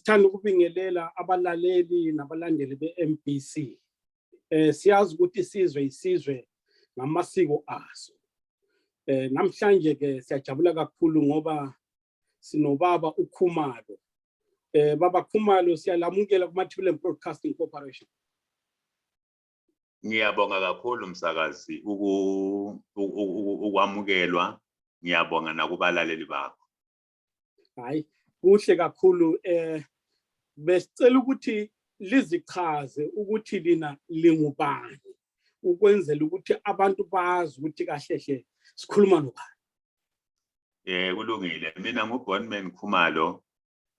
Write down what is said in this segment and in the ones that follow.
Thanda ukubingelela abalaleli nabalandeli be-MBC. Siyazi ukuthi isizwe ngamasiko aso. Namhlanje ke siyajabula kakhulu ngoba sinobaba uKhumalo. Baba Khumalo siyalamukela kuMathibela Broadcasting Corporation. Ngiyabonga kakhulu msakazi ukwamukelwa, ngiyabonga nakubalaleli bakho. Hayi, kuhle kakhulu. Besicela ukuthi lizichaze ukuthi lina lingubani ukwenzela ukuthi abantu bazi ukuthi kahlehle sikhuluma nobani. Kulungile. Mina nguBonman Khumalo,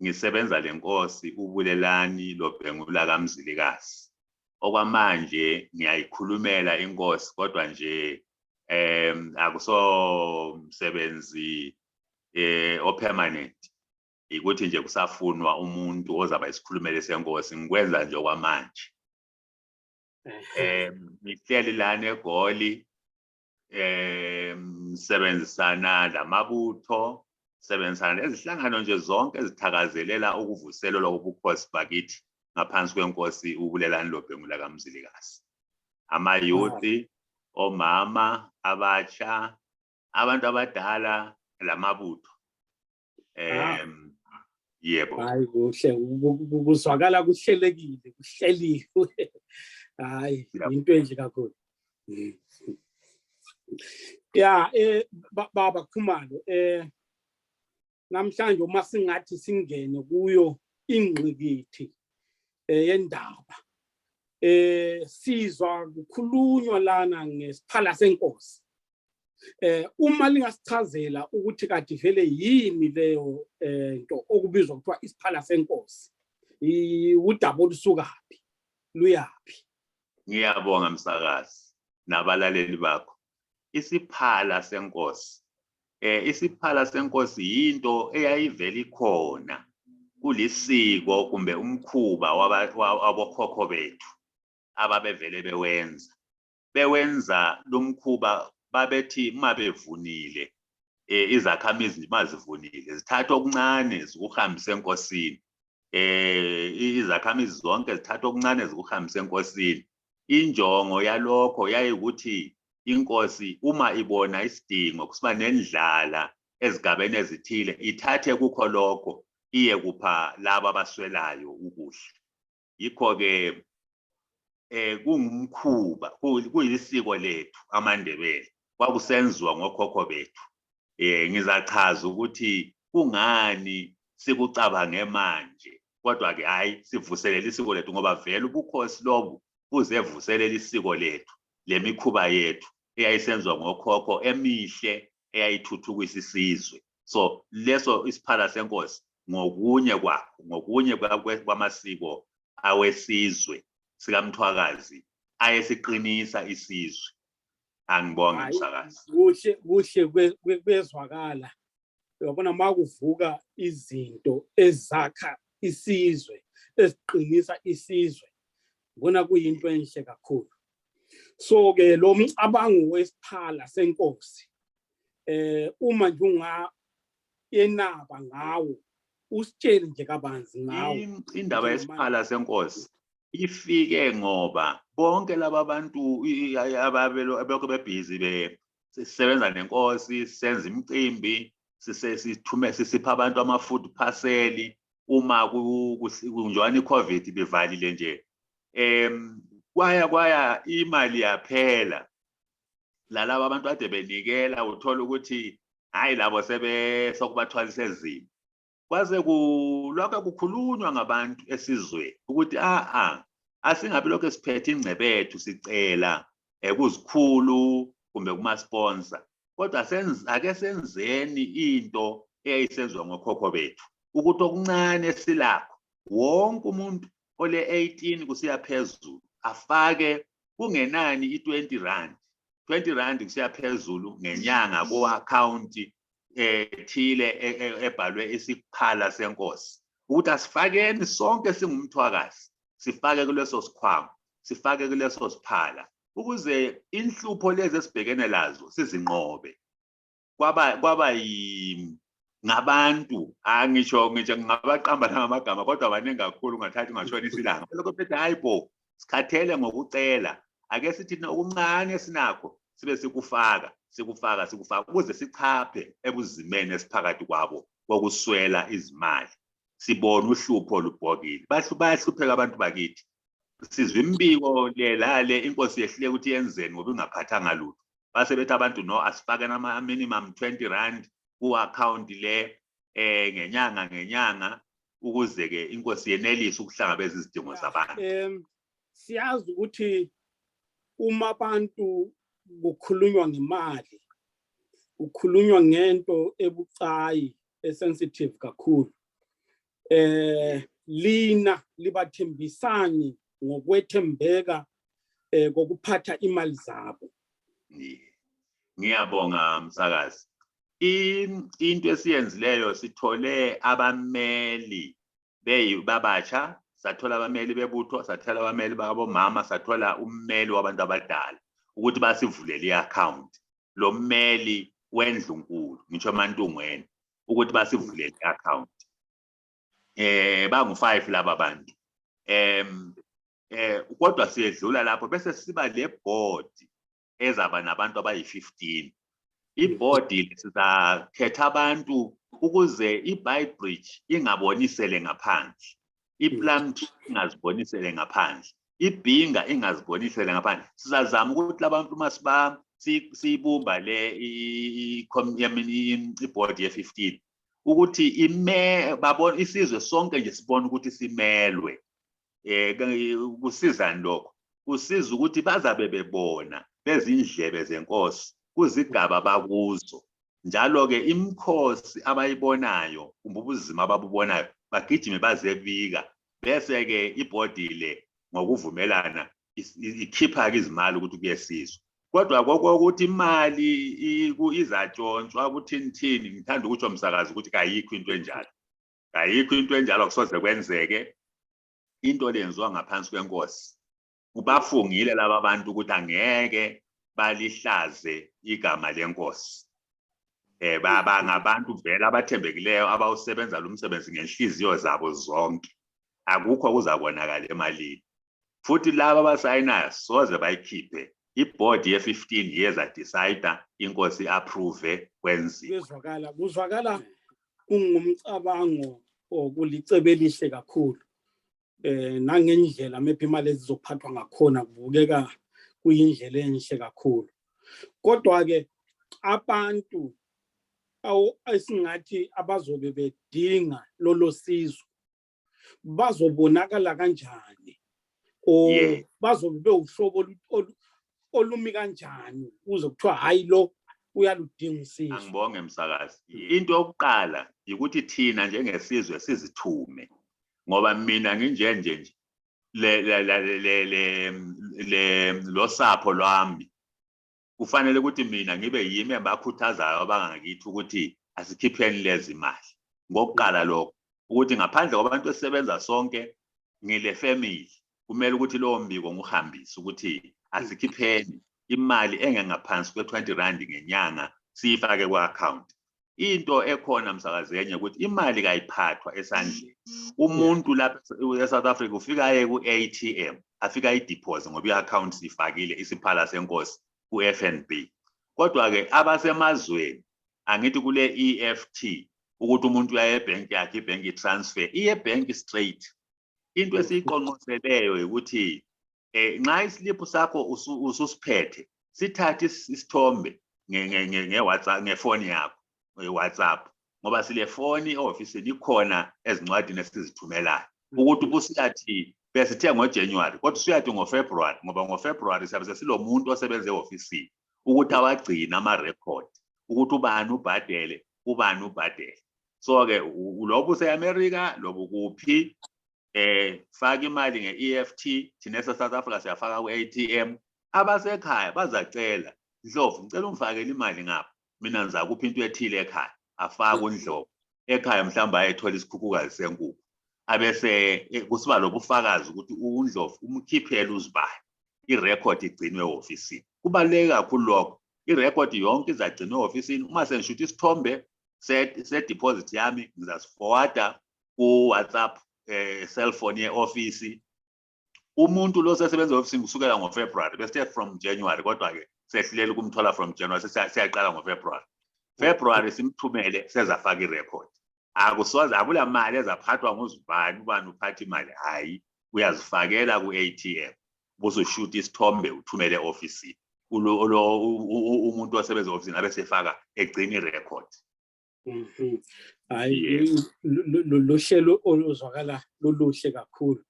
ngisebenza lenkosi uBulelani Lobhengula kaMzilikazi. Okwamanje ngiyayikhulumela inkosi kodwa nje akusomsebenzi opermanent. Ukuthi nje kusafunwa umuntu ozaba isikhulumele senkosi, ngikwenza nje okwamanje. Ngihleli lana eGoli, sebenzisana lamabutho, sebenzisana ezihlangano nje zonke ezithakazelela ukuvuselelwa ubukhosi bakithi ngaphansi kwenkosi uBulelani Lobhengula kaMzilikazi. Amayuthi, omama, abatsha, abantu abadala, lamabutho. Yebo. Hayi kuhle, kuzwakala kuhlelekile, kuhleliwe. Hayi, into enhle kakhulu. Baba Khumalo, namhlanje uma singathi singene kuyo ingqikithi yendaba. Sizwa kukhulunywa lana ngesiphala senkosi. Uma lingasichazela ukuthi kade vele yini leyo into okubizwa kuthiwa isiphala senkosi, udaba olusukaphi, luyapi? Ngiyabonga msakazi nabalaleli bakho. Isiphala senkosi, isiphala senkosi yinto eyayivela ikhona kulisiko kumbe umkhuba wabokhokho bethu ababevele bewenza lumkhuba. Babethi mabevunile, izakhamizi mazivunile zithatha okuncane zikuhambisa enkosini. Izakhamizi zonke zithatha okuncane zikuhambisa enkosini. Injongo yalokho yayikuthi inkosi uma ibona isidingo kusiba nendlala ezigabeni ezithile, ithathe kukho lokho iye kupha laba abaswelayo ukudla. Yikho ke kungumkhuba, kuyilisiko lethu amaNdebele. Kwakusenziwa ngokhokho bethu. Ngizachaza ukuthi kungani sikucabange manje, kodwa ke hayi sivuselela isiko lethu ngoba vele ubukhosi lobu buzevuselela isiko lethu, lemikhuba yethu eyayisenziwa ngokhokho emihle eyayithuthukisa isizwe. So leso isiphala senkosi ngokunye kwamasiko awesizwe sikaMthwakazi ayesiqinisa isizwe. Angibonge msakazi. Kuhle kwezwakala. Uyabona makuvuka izinto ezakha isizwe, eziqinisa isizwe. Ngibona kuyinto enhle kakhulu. So ke lo mcabango wesiphala senkosi, uma nje ungayenaba ngawo, usitshele nje kabanzi ngawo. Indaba yesiphala senkosi ifike ngoba bonke laba bantu ababelokhu bebhizi sisebenza nenkosi, senza imicimbi, sisipha abantu ama-food parcel uma kunjwana i-COVID bevalile nje. Kwaya imali yaphela. Lalaba abantu ade benikela uthola ukuthi hayi labo sokubathwalisa ezimo. Kwaze lokho kukhulunywa ngabantu esizweni ukuthi asingabe lokho siphethe ingcebe yethu sicela kuzikhulu kumbe kuma-sponsor, kodwa ake senzeni into eyayisenziwa ngokhokho bethu ukuthi okuncane silakho wonke umuntu ole-18 kusiya phezulu afake kungenani i-20 rand. 20 rand kusiya phezulu ngenyanga ku-akhawunti thile ebhalwe isiphala senkosi, ukuthi asifakeni sonke singumthwakazi, sifake kuleso sikhwama, sifake kuleso siphala ukuze inhlupho lezi esibhekene lazo sizinqobe. Kwaba ngabantu angisho ngingabaqamba ngamagama kodwa abaningi kakhulu ungathathi ungashona isilanga lokho phethe hayibo sikhathele ngokucela ake sithi okuncane sinakho sibe sikufaka ukuze sichaphe ebuzimeni esiphakathi kwabo kokuswela izimali sibona uhlupho lubhokile bayahlupheka abantu bakithi sizwe imbiko lelale inkosi yehlile ukuthi yenzeni ngoba ingaphathanga lutho base bethi abantu no asifake nama minimum 20 rand ku account le ngenyanga ukuze ke inkosi yenelise ukuhlangabeza izidingo zabantu. Siyazi ukuthi uma abantu kukhulunywa ngemali ukhulunywa ngento ebucayi esensitive kakhulu lina libathembisani ngokwethembeka kokuphatha imali zabo. Ngiyabonga msakazi into esiyenzileyo sithole abameli babatsha sathola abameli bebutho sathola abameli babomama sathola ummeli wabantu abadala ukuthi basivulele i-account lo mmeli wendlunkulu ngisho amantungweni ukuthi basivulele i-account bangu-5 laba bantu kodwa siyedlula lapho bese siba le board ezaba nabantu abayi-15 ibhodi sizakhetha abantu ukuze iBytebridge ingabonisele ngaphandle iPlumtree ingazibonisele ngaphandle iBhinga ingazibonisele ngaphandle sizazama ukuthi labantu masiba siyibumba le iBoard ye-15 ukuthi babona isizwe sonke nje sibone ukuthi simelwe kusizani lokho kusiza ukuthi bazabe bebona bezindlebe zenkosi kuzigaba bakuzo njalo ke imkhosi abayibonayo ubuzima ababubonayo bagijime bazebika bese ke ibhodi le ngokuvumelana ikhipha izimali ukuthi kuyesizwe kodwa ukuthi imali izatshontshwa kuthini ngithanda ukuthi umsakazi ukuthi kayikho into enjalo akusoze kwenzeke into lenziwa ngaphansi kwenkosi ubafungile laba bantu ukuthi angeke balihlaze igama lenkosi ngabantu vele abathembekileyo abawusebenza lo msebenzi ngenhliziyo zabo zonke akukho kuzabonakala emalini futhi laba abasayinayo soze bayikhiphe iBoard ye-15 yeza decide inkosi approve kwenziwe kuzwakala kungumcabango okulicebe elihle kakhulu nangendlela maybe imali ezizophathwa ngakhona kubukeka kuyindlela enhle kakhulu kodwa ke abantu esingathi abazobe bedinga lolo sizo bazobonakala kanjani bazobe bewuhlobo olumi kanjani uze kuthiwa hayi lo uyaludinga usizo. Angibonge msakazi into yokuqala ukuthi thina njengesizwe sizithume ngoba mina nginjenje lo sapho lwami kufanele ukuthi mina ngibe yimi abakhuthazayo abangakithi ukuthi asikhipheni lezi mali ngokuqala lokho ukuthi ngaphandle kwabantu esebenza sonke ngile family kumele ukuthi lo mbiko nguhambise ukuthi asikhipheni imali engengaphansi kwe-20 rand ngenyanga siyifake ku-account into ekhona msakazi enye ukuthi imali kayiphathwa esandleni umuntu lapha eSouth Africa ufika aye ku-ATM afika ayideposit ngoba i-account sifakile isiphala senkosi ku-FNB kodwa ke abasemazweni angithi kule EFT ukuthi umuntu uya ebank yakhe ibank transfer iye bank straight into esiqonqoseleyo ukuthi nxa islip sakho ususiphethe sithathe isithombe nge-WhatsApp ngefoni yakho WhatsApp ngoba sile foni office likhona ezincwadini esizithumelayo ukuthi ubusiyathi besithe ngoJanuary kodwa usuyathi ngoFebruary ngoba ngoFebruary siyabe silomuntu osebenze e-office ukuthi awagcina ama-record ukuthi ubani ubhadele so ke lobu seAmerica lobu kuphi faka imali nge-EFT thina South Africa siyafaka ku-ATM abasekhaya bazacela Ndlovu ngicela ungifakele imali ngapha mina ngizakupha into ethile ekhaya afaka uNdlovu ekhaya mhlawumbe ayethola isikhukhukazi senkukhu abese kusiba lobufakazi ukuthi uNdlovu umkhiphele uzibani irecord igcinwe e-office kubaleka kakhulu lokho irecord yonke izagcinwa e-office uma sengishuthi isithombe set deposit yami ngizasiforwarda ku WhatsApp cellphone ye-office. Umuntu lo sesebenza office kusukela ngoFebruary bese from January kodwa ke sehlulele ukumthola from January siyaqala ngoFebruary. February simthumele sezafaka irecord. Akusoze akula mali ezaphathwa nguzibani ubani uphatha imali hayi uyazifakela ku-ATM bososhoot isithombe uthumele office. Umuntu osebenza office nabe sefaka egcina irecord. Hayi lo hlelo oluzwakala loluhle kakhulu.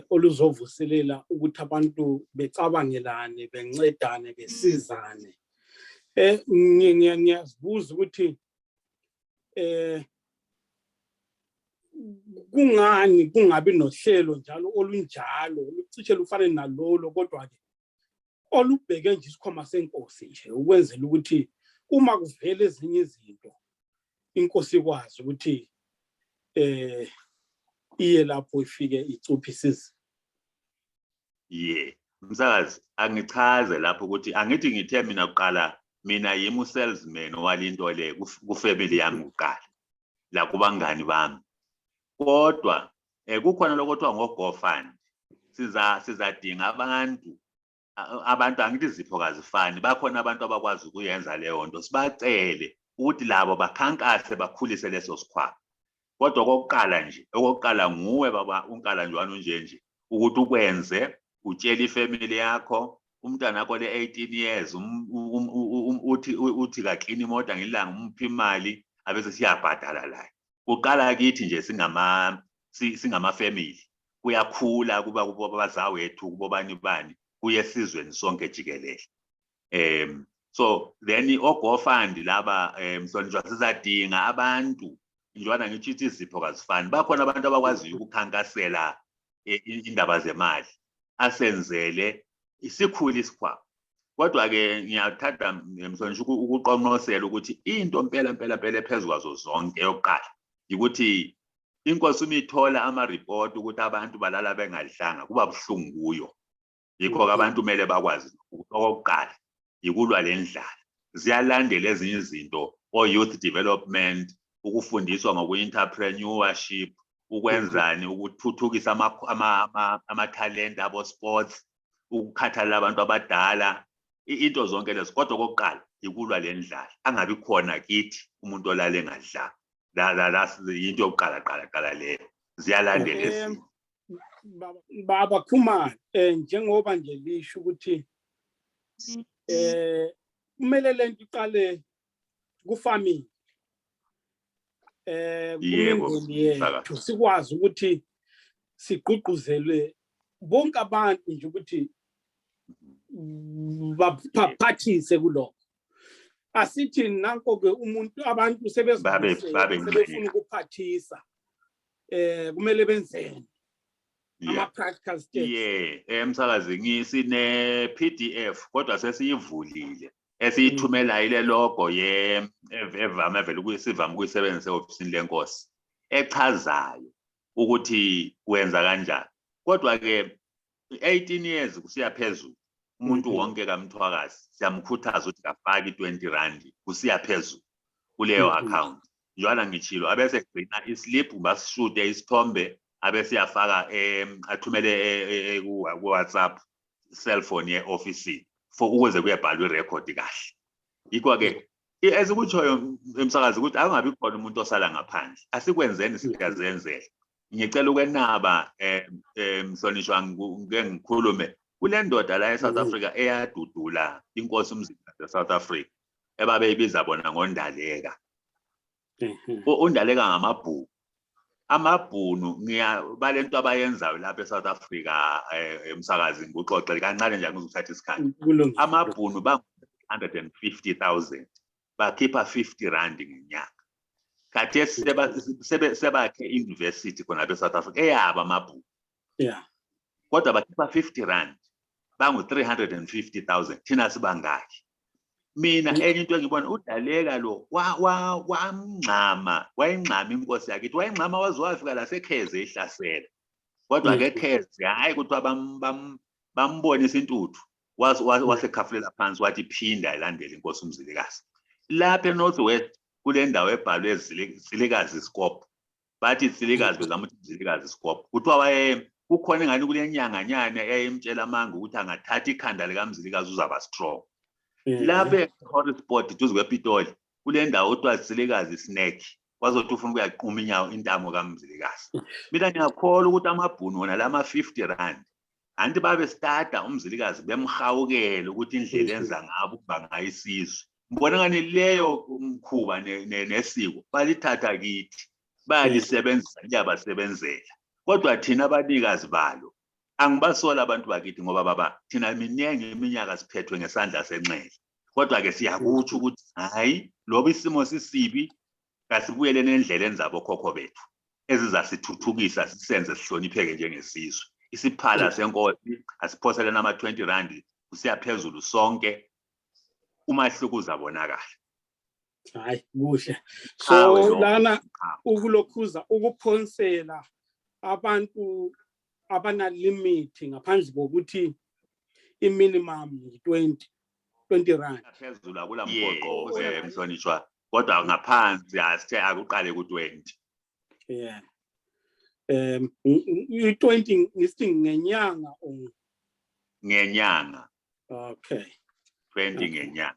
Oluzovuselela ukuthi abantu becabangelane bencedane besizane. Ngiyazibuza ukuthi kungani kungabi nohlelo njalo olunjalo olucishe lufane nalolo kodwa ke olubheke nje isikhoma senkosi nje ukwenzela ukuthi uma kuvela ezinye izinto inkosi ikwazi ukuthi iye lapho ifike icuphisize. Msakazi angichaze lapho ukuthi angithi ngithe mina uqala mina yimi salesman walinto le ku family yami uqala la kubangani bami kodwa kukhona lokuthiwa ngo-GoFund sizadinga abantu angithi izipho kazifani bakhona abantu abakwazi ukuyenza leyo nto sibacele ukuthi labo bakhankase bakhulise leso sikhwama kodwa okokuqala nguwe baba uNkalanjwana unjenje ukuthi ukwenze utshela ifamily yakho umntana wakho le 18 years uthi kaklini imoto ngilanga umphi imali abese siyabhadala la uqala kithi nje singama family kuyakhula kuba kubazawethu kubobani bani kuye esizweni sonke jikelele. So then oGoFund laba Mhlonishwa sizadinga abantu njwana ngithi izipho kazifani bakhona abantu abakwazi ukukhankasela indaba zemali asenzele isikhuli isikhwama kodwa ke ngiyathanda Mhlonishwa ukuqoqosela ukuthi into impela ephezukwazo zonke yokuqala ukuthi inkosi umithola ama-report ukuthi abantu balala bengadlanga kuba buhlungu kuyo yikho ke abantu kumele bakwazi okokuqala yikulwa lendlala ziyalandela ezinye izinto youth development ukufundiswa ngoku-entrepreneurship ukwenzani ukuthuthukisa ama-talent abo sports ukukhathalela abantu abadala into zonke lezo kodwa okokuqala yikulwa lendlala angabi khona kithi umuntu olale engadlanga la into yokuqala leyo ziyalandela ezinye. Baba Khumalo njengoba nje lisho ukuthi kumele lento iqale kufamily kumindeni yethu sikwazi ukuthi sigqugquzele bonke abantu nje ukuthi baphathise kulokho asithi nanko ke umuntu abantu sebefuna ukuphathisa kumele benzeni ama-practical steps. Msakazi sine PDF kodwa sesiyivulile esiyithumela ile logo evame vele ukuyisivama ukuyisebenzisa ofisini lenkosi echazayo ukuthi wenza kanjani kodwa ke 18 years kusiya phezulu umuntu wonke kaMthwakazi siyamkhuthaza ukuthi afake 20 rand kusiya phezulu kuleyo account njalo ngitshilo abese gcina islip basishute isithombe abese yafaka athumele ku WhatsApp cellphone ye-office for ukuze kuyebhalwa irecord kahle yikho ke ezikutshoyo Msakazi ukuthi akungabi khona umuntu osala ngaphandle asikwenzeni siyazenzela ngicela ukwenaba Mhlonishwa ngeke ngikhulume kule ndoda la eSouth Africa eyadudula inkosi umzimba eSouth Africa ebabeyibiza bona ngoNdaleka. uNdaleka ngamabhuku amabhunu balento abayenzayo lapha eSouth Africa Msakazi ngikuxoxele kancane nje ngizothatha isikhathi amabhunu ba 150,000 bakhipha 50 rand ngenyanga kade sebakhe university khona lapha eSouth Africa eyaba amabhunu kodwa bakhipha 50 rand bangu 350,000 thina sibangaki mina enye into engibona uDaleka lo wayingxama inkosi yakhe wayingxama wazowafika la seKheze ihlasela kodwa ke Kheze hayi ukuthi bambonisa intuthu wasekhafulela phansi wathi phinda ilandele inkosi uMzilikazi lapha eNorth West kule ndawo ebhalwe Zilikazi Scope. Bathi Zilikazi bezama ukuthi Zilikazi Scope. Kuthiwa kukhona ngani kule nyanganyana eyayimtshela amanga ukuthi angathatha ikhanda likaMzilikazi uzaba strong. Lapha eHotspot duze kwePitoli kule ndawo kuthiwa Zilikazi Snack. Kwazothi ufuna ukuyaqhuma inyawo intamo kaMzilikazi. Mina ngiyakholwa ukuthi amabhunu wona lama 50 rand. Anti babe starta uMzilikazi bemhawukele ukuthi indlela enza ngabo bangayisizwe. Ngibona ngani leyo umkhuba nesiko balithatha kithi. Bayalisebenzisa liyabasebenzela. Kodwa thina abanikazi balo angibasola abantu bakithi ngoba baba thina minenge iminyaka siphethwe ngesandla senxele. Kodwa ke siyakutsho ukuthi hayi loba isimo sisibi kasibuyele nendlelaenzabo khokho bethu ezizasithuthukisa sisenze sihlonipheke njengesizwe. Isiphala senkosi asiphosele nama 20 rand kusiyaphezulu sonke umahluko uzabonakala. Hayi kuhle. So lana ukulokhuza ukuphonsela abantu abana limit ngaphandle kokuthi iminimum 20 rand. Phezulu akula mpoqo mhlonishwa kodwa ngaphansi asithe akuqale ku20. Yeah. 20 ngithi ngenyanga or ngenyanga. Okay. 20 ngenyanga.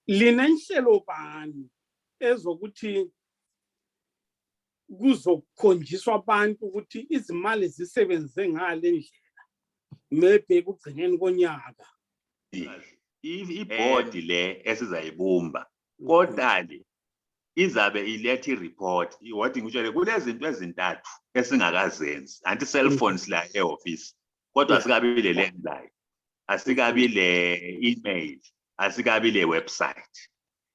Linenhlelo bani ezokuthi kuzokhonjiswa abantu ukuthi izimali zisebenze ngale ndlela maybe kugcineni konyaka. Iboard le esizayibumba kodwa izabe ilethe ireport what ngitshele kulezinto ezintathu esingakazenzi anti cell phones la eoffice kodwa asikabi le landline asikabi le email asikabi le website.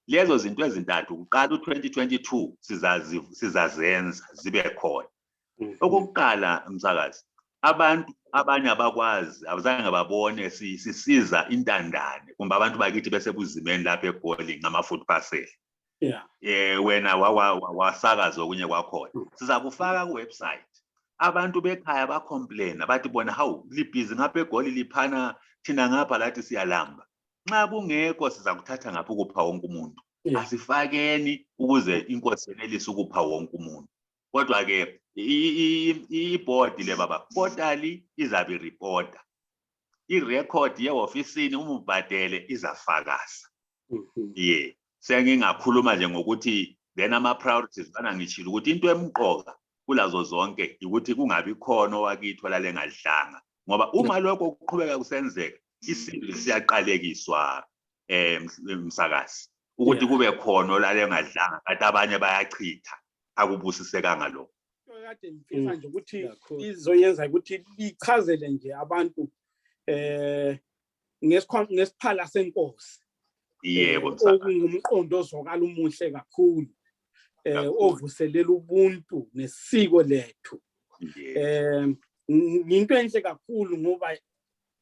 Lezo zinto ezintathu kuqala u2022 sizazenza zibe khona. Okokuqala umsakazi abantu abanye abakwazi abazange babone sisiza intandane kumbe abantu bakithi bese kuzimeni lapha eGoli ngama food parcel. Wena wasakaza okunye kwakhona sizakufaka ku website. Abantu bekhaya ba complain bathi bona hawu libhizi ngapha eGoli liphana thina ngapha lathi siyalamba. Nxa kungekho sizakuthatha ngapha ukupha wonke umuntu. Asifakeni ukuze inkosi yenelise ukupha wonke umuntu. Kodwa ke i-board le baba portal izabe reporter. I-record ye-ofisini umubhadele izafakaza. Yeah. Sengingakhuluma nje ngokuthi then ama-priorities bana ngitshilo ukuthi into emqoka kulazo zonke ukuthi kungabi khona owakithi olale ngadlanga. Ngoba uma lokho kuqhubeka kusenzeka isizwe siyaqalekiswa umsakazi ukuthi kube khona olale ngadlanga kanti abanye bayachitha akubusisekanga lokho. Kade ngifisa nje ukuthi izoyenza ukuthi lichazele nje abantu ngesiphala senkosi. Yebo okungumqondo ozokala umuhle kakhulu ovuselela ubuntu nesiko lethu. Into enhle kakhulu ngoba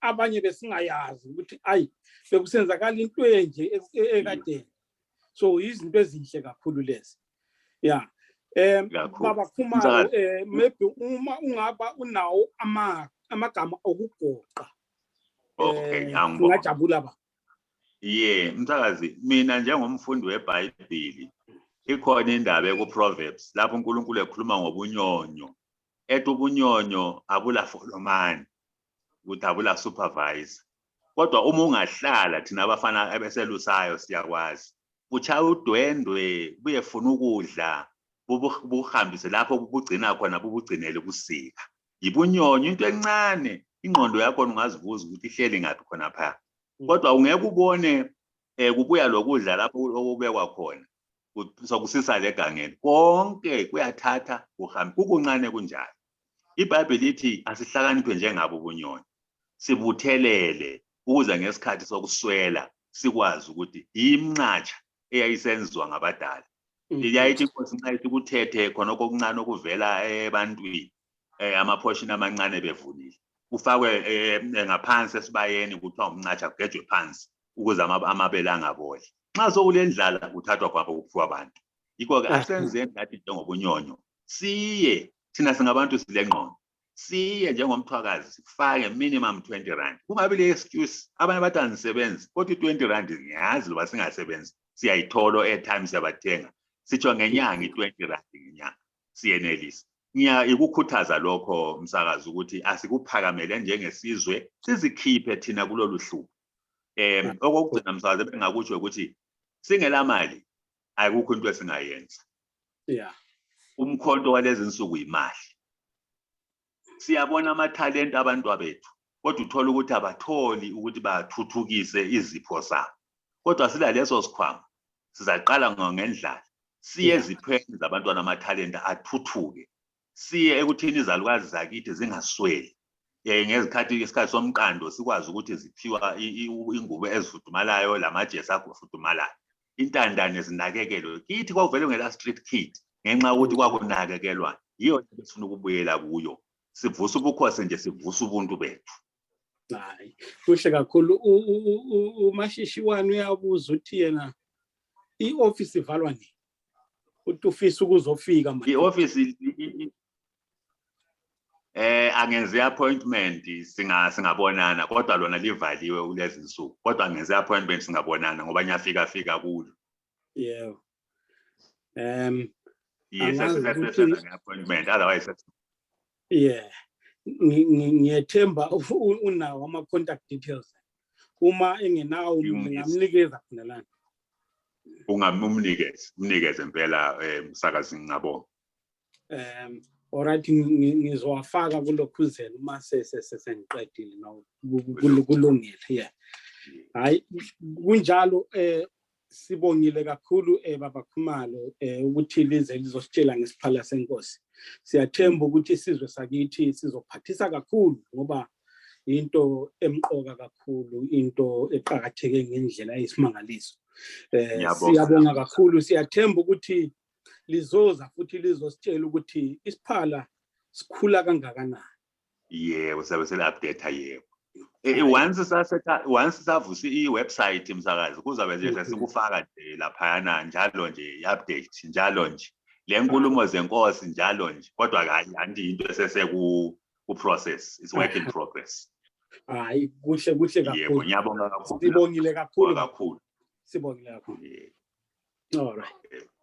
abanye besingayazi ukuthi ayi bekusenzakala into enje ekade. So izinto ezinhle kakhulu lezi. Yeah. Baba Khumalo maybe uma ungaba unawo amagama okugoqa. Okay, ngajabula ba. Msakazi mina njengomfundi weBhayibheli ikhona indaba ekuProverbs lapho uNkulunkulu ekhuluma ngobunyonyo. Ethi ubunyonyo abula folomani ukuthi abula supervisor. Kodwa uma ungahlala thina abafana abeselusayo siyakwazi. Ucha udwendwe buyefuna ukudla buhambise lapho bubugcina khona bubugcinele kusika. Yibunyonyo into encane ingqondo yakho ungazibuza ukuthi ihleli ngaphi khona pha. Kodwa ungeke ubone kubuya lokudla lapho okubekwa khona sokusisa legangeni konke kuyathatha uhambe kukuncane kunjalo. iBhayibheli lithi asihlakaniphe njengabo ubunyonyo sibuthelele ukuze ngesikhathi sokuswela sikwazi ukuthi imncatsha eyayisenziwa ngabadala. Iyayithi inkosi nxa ithi kuthethe khona okuncane okuvela ebantwini amaphortion amancane bevunile kufakwe ngaphansi esibayeni kuthiwa umncatsha kugejwe phansi ukuze amabele angaboli. Nxa sokulendlala kuthathwa kwabo kuphiwa abantu. Yikho ke asenzeni nathi njengobunyonyo siye thina singabantu silengqondo siye njengomthwakazi sifake minimum 20 rand. Kungabi le excuse abanye bathi angisebenzi kodwa 20 rand ngiyazi loba singasebenzi siyayithola airtime siyabathenga sitsho ngenyanga i-20 ngenyanga siyenelisa ikukhuthaza lokho msakazi ukuthi asikuphakamele njengesizwe sizikhiphe thina kulolu hlubo okokugcina msakazi bengakutsho ukuthi singela mali ayikho into esingayenza umkhonto walezi insuku imali siyabona amathalent abantu bethu kodwa uthola ukuthi abatholi ukuthi bathuthukise izipho zabo kodwa sila leso sikhwama sizaqala ngendlala siye eziphweni zabantwana amathalenta athuthuke siye ekuthini izalukazi zakithi zingasweli isikhathi somqando sikwazi ukuthi ziphiwa ingubo ezifudumalayo lamajesi afudumalayo intandane zinakekelwe kithi kwavele ngela street kid ngenxa ukuthi kwakunakekelwa yiyo esifuna ukubuyela kuyo sivusa ubukhosi nje sivusa ubuntu bethu. Hayi kuhle kakhulu uMashishi wani uyabuza uthi yena ioffice ivalwa nini uthi ufisa ukuzofika manje ioffice angenze appointment singabonana kodwa lona livaliwe kulezi insuku kodwa angenze appointment singabonana ngoba nyafika kulo yebo yes senza appointment otherwise ngiyethemba unawo ama contact details uma engenawo ngingamnikeza khona lana ungamnikeze impela msakazi ngabonga alright ngizowafaka kulokhuzela uma sengiqedile nawo kulungile hayi kunjalo sibongile kakhulu baba Khumalo ukuthi lize lizositshela ngesiphala senkosi siyathemba ukuthi isizwe sakithi sizophathisa kakhulu ngoba into emqoka kakhulu into eqhakatheke ngendlela eyisimangaliso siyabonga kakhulu siyathemba ukuthi lizoza futhi lizositshela ukuthi isiphala sikhula kangakanani yebo sabe sele update yebo once savusa iwebsite msakazi kuzabe nje sikufaka nje lapha njalo nje iupdate njalo nje lenkulumo zenkosi njalo nje kodwa anti into esese ku process is work in progress. Hayi kuhle kakhulu yebo ngiyabonga kakhulu sibongile kakhulu sibongile kakhulu all right